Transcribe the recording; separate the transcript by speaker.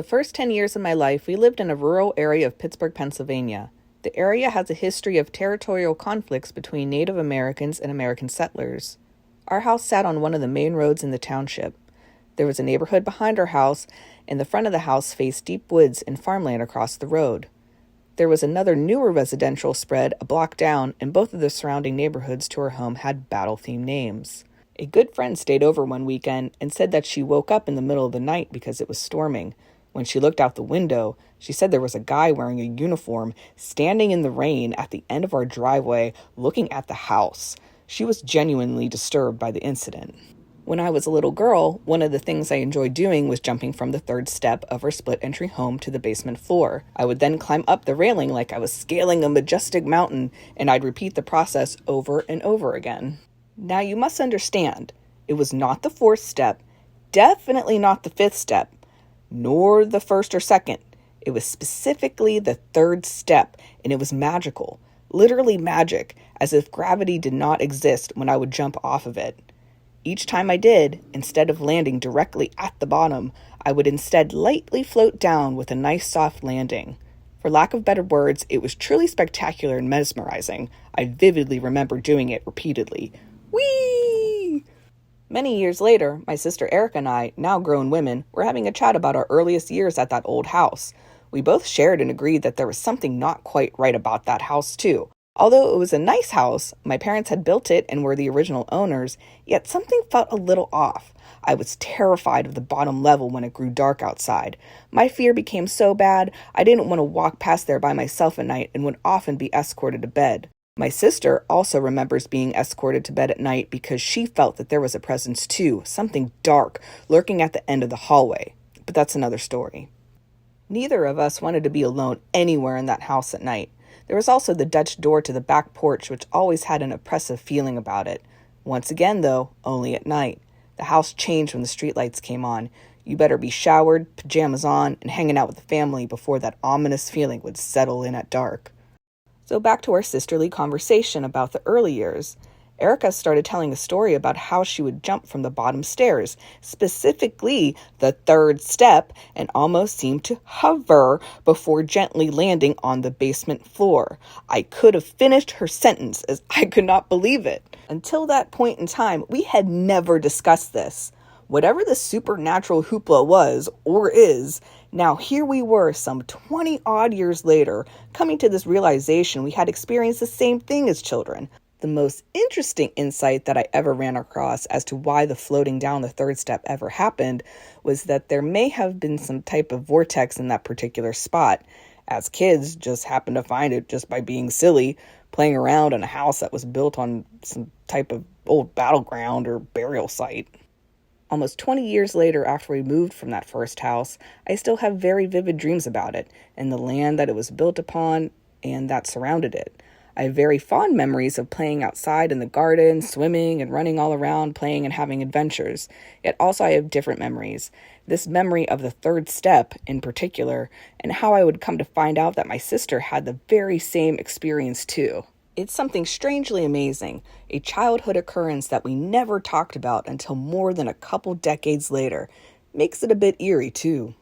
Speaker 1: first 10 years of my life, we lived in a rural area of Pittsburgh, Pennsylvania. The area has a history of territorial conflicts between Native Americans and American settlers. Our house sat on one of the main roads in the township. There was a neighborhood behind our house, and the front of the house faced deep woods and farmland across the road. There was another newer residential spread a block down, and both of the surrounding neighborhoods to our home had battle-themed names. A good friend stayed over one weekend and said that she woke up in the middle of the night because it was storming. When she looked out the window, she said there was a guy wearing a uniform standing in the rain at the end of our driveway looking at the house. She was genuinely disturbed by the incident. When I was a little girl, one of the things I enjoyed doing was jumping from the third step of our split-entry home to the basement floor. I would then climb up the railing like I was scaling a majestic mountain, and I'd repeat the process over and over again. Now you must understand, it was not the fourth step, definitely not the fifth step, nor the first or second. It was specifically the third step, and it was magical, literally magic, as if gravity did not exist when I would jump off of it. Each time I did, instead of landing directly at the bottom, I would instead lightly float down with a nice soft landing. For lack of better words, it was truly spectacular and mesmerizing. I vividly remember doing it repeatedly. Whee! Many years later, my sister Erica and I, now grown women, were having a chat about our earliest years at that old house. We both shared and agreed that there was something not quite right about that house, too. Although it was a nice house, my parents had built it and were the original owners, yet something felt a little off. I was terrified of the bottom level when it grew dark outside. My fear became so bad, I didn't want to walk past there by myself at night and would often be escorted to bed. My sister also remembers being escorted to bed at night because she felt that there was a presence too, something dark, lurking at the end of the hallway. But that's another story. Neither of us wanted to be alone anywhere in that house at night. There was also the Dutch door to the back porch, which always had an oppressive feeling about it. Once again, though, only at night. The house changed when the streetlights came on. You better be showered, pajamas on, and hanging out with the family before that ominous feeling would settle in at dark. So back to our sisterly conversation about the early years. Erica started telling a story about how she would jump from the bottom stairs, specifically the third step, and almost seemed to hover before gently landing on the basement floor. I could have finished her sentence as I could not believe it. Until that point in time, we had never discussed this. Whatever the supernatural hoopla was, or is, now here we were some 20-odd years later, coming to this realization we had experienced the same thing as children. The most interesting insight that I ever ran across as to why the floating down the third step ever happened was that there may have been some type of vortex in that particular spot. As kids, just happened to find it just by being silly, playing around in a house that was built on some type of old battleground or burial site. Almost 20 years later, after we moved from that first house, I still have very vivid dreams about it and the land that it was built upon and that surrounded it. I have very fond memories of playing outside in the garden, swimming and running all around, playing and having adventures. Yet also I have different memories. This memory of the third step in particular, and how I would come to find out that my sister had the very same experience too. It's something strangely amazing, a childhood occurrence that we never talked about until more than a couple decades later. Makes it a bit eerie too.